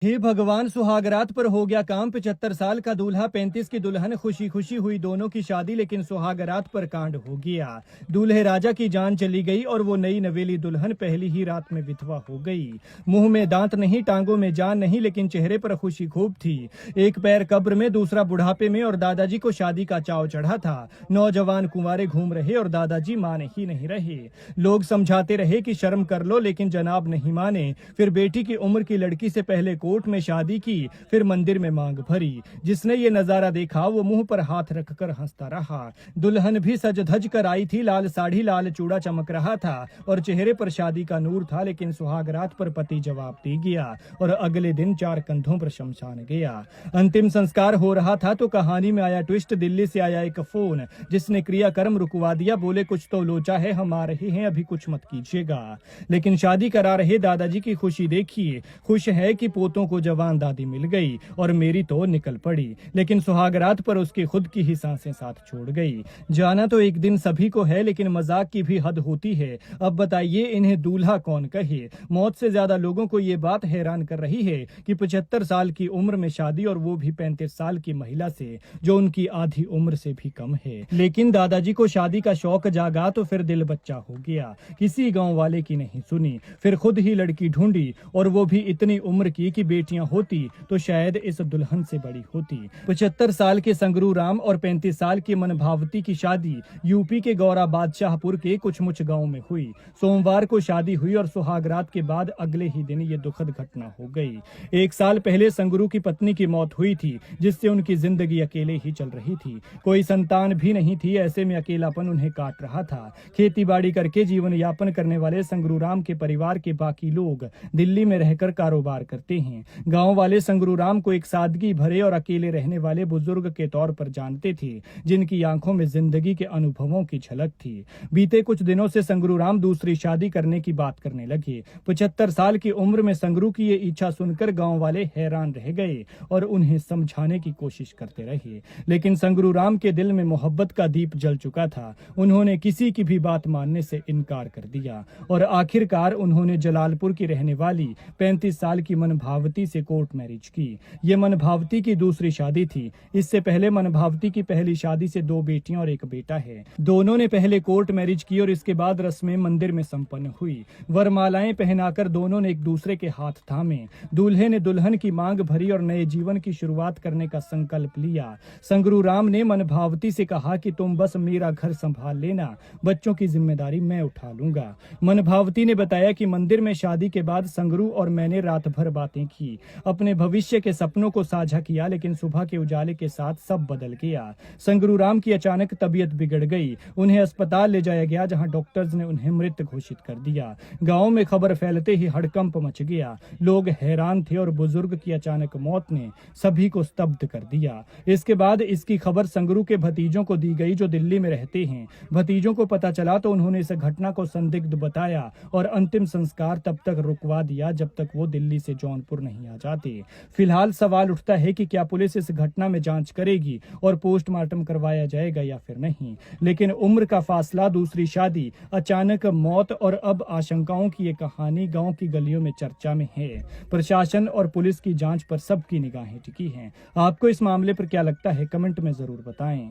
हे भगवान, सुहागरात पर हो गया काम। 75 साल का दूल्हा, 35 की दुल्हन, खुशी खुशी हुई दोनों की शादी, लेकिन सुहागरात पर कांड हो गया। दूल्हे राजा की जान चली गई और वो नई नवेली दुल्हन पहली ही रात में विधवा हो गई। मुंह में दांत नहीं, टांगों में जान नहीं, लेकिन चेहरे पर खुशी खूब थी। एक पैर कब्र में, दूसरा बुढ़ापे में, और दादाजी को शादी का चाव चढ़ा था। नौजवान कुंवारे घूम रहे और दादाजी मान ही नहीं रहे। लोग समझाते रहे कि शर्म कर लो, लेकिन जनाब नहीं माने। फिर बेटी की उम्र की लड़की से पहले कोर्ट में शादी की, फिर मंदिर में मांग भरी। जिसने ये नजारा देखा वो मुंह पर हाथ रखकर हंसता रहा। दुल्हन भी सज धज कर आई थी, लाल साड़ी, लाल चूड़ा चमक रहा था और चेहरे पर शादी का नूर था। लेकिन सुहागरात पर पति जवाब दे गया और अगले दिन 4 कंधों पर शमशान गया। अंतिम संस्कार हो रहा था तो कहानी में आया ट्विस्ट। दिल्ली से आया एक फोन जिसने क्रियाकर्म रुकवा दिया। बोले कुछ तो लोचा है, हम आ रहे हैं, अभी कुछ मत कीजिएगा। लेकिन शादी करा रहे दादाजी की खुशी देखिए। खुश है कि पोतों को जवान दादी मिल गई और मेरी तो निकल पड़ी। लेकिन सुहागरात पर उसकी खुद की ही सांसें साथ छोड़ गई। जाना तो एक दिन सभी को है, लेकिन मजाक की भी हद होती है। अब बताइए इन्हें दूल्हा कौन कहे। मौत से ज्यादा लोगों को ये बात हैरान कर रही है कि 75 साल की उम्र में शादी, और वो भी 35 साल की महिला से, जो उनकी आधी उम्र से भी कम है। लेकिन दादाजी को शादी का शौक जागा तो फिर दिल बच्चा हो गया। किसी गांव वाले की नहीं सुनी, फिर खुद ही लड़की ढूंढी, और वो भी इतनी उम्र की कि बेटियां होती तो शायद इस दुल्हन से बड़ी होती। 75 साल के संगरू राम और 35 साल की मनभावती की शादी यूपी के गौरा बादशाहपुर के कुछ मुच गांव में हुई। सोमवार को शादी हुई और सुहागरात के बाद अगले ही दिन ये दुखद घटना हो गई। 1 साल पहले संगरू की पत्नी की मौत हुई थी, जिससे उनकी जिंदगी अकेले ही चल रही थी। कोई संतान भी नहीं थी, ऐसे में अकेलापन उन्हें काट रहा था। खेती बाड़ी करके जीवन यापन करने वाले संगरू राम के परिवार के बाकी लोग दिल्ली में रहकर कारोबार करते हैं। गांव वाले संगरू राम को एक सादगी भरे और अकेले रहने वाले बुजुर्ग के तौर पर जानते थे, जिनकी आंखों में जिंदगी के अनुभवों की झलक थी। बीते कुछ दिनों से संगरू राम दूसरी शादी करने की बात करने लगे। 75 साल की उम्र में संगरू की ये इच्छा सुनकर गांव वाले हैरान रह गए और उन्हें समझाने की कोशिश करते रहे। लेकिन संगरू राम के दिल में मोहब्बत का दीप जल चुका था। उन्होंने किसी की भी बात मानने से इनकार कर दिया और आखिरकार उन्होंने जलालपुर की रहने वाली 35 साल की मनभावती से कोर्ट मैरिज की। ये मनभावती की दूसरी शादी थी। इससे पहले मनभावती की पहली शादी से 2 बेटियां और 1 बेटा है। दोनों ने पहले कोर्ट मैरिज की और इसके बाद रस्में मंदिर में संपन्न हुई। वरमालाएं पहनाकर दोनों ने एक दूसरे के हाथ थामे। दूल्हे ने दुल्हन की मांग भरी और नए जीवन की शुरुआत करने का संकल्प लिया। संगरू राम ने मनभावती से कहा कि तुम बस मेरा घर संभाल लेना, बच्चों की जिम्मेदारी मैं उठा लूंगा। मनभावती ने बताया कि मंदिर में शादी के बाद संगरू और मैंने रात भर बातें की, अपने भविष्य के सपनों को साझा किया, लेकिन सुबह के उजाले के साथ सब बदल गया। संगरू राम की अचानक तबीयत बिगड़ गई। उन्हें अस्पताल ले जाया गया, जहां डॉक्टर्स ने उन्हें मृत घोषित कर दिया। गांव में खबर फैलते ही हड़कंप मच गया। लोग हैरान थे और बुजुर्ग की अचानक मौत ने सभी को स्तब्ध कर दिया। इसके बाद इसकी खबर संगरू के भतीजों को दी गई, जो दिल्ली में रहते हैं। भतीजों को पता चला तो उन्होंने इस घटना को संदिग्ध बताया और अंतिम संस्कार तब तक रुकवा दिया जब तक वो दिल्ली से जौनपुर नहीं आ जाते। फिलहाल सवाल उठता है कि क्या पुलिस इस घटना में जांच करेगी और पोस्टमार्टम करवाया जाएगा या फिर नहीं। लेकिन उम्र का फासला, दूसरी शादी, अचानक मौत और अब आशंकाओं की ये कहानी गांव की गलियों में चर्चा में है। प्रशासन और पुलिस की जांच पर सबकी निगाहें टिकी हैं। आपको इस मामले पर क्या लगता है, कमेंट में जरूर बताएं।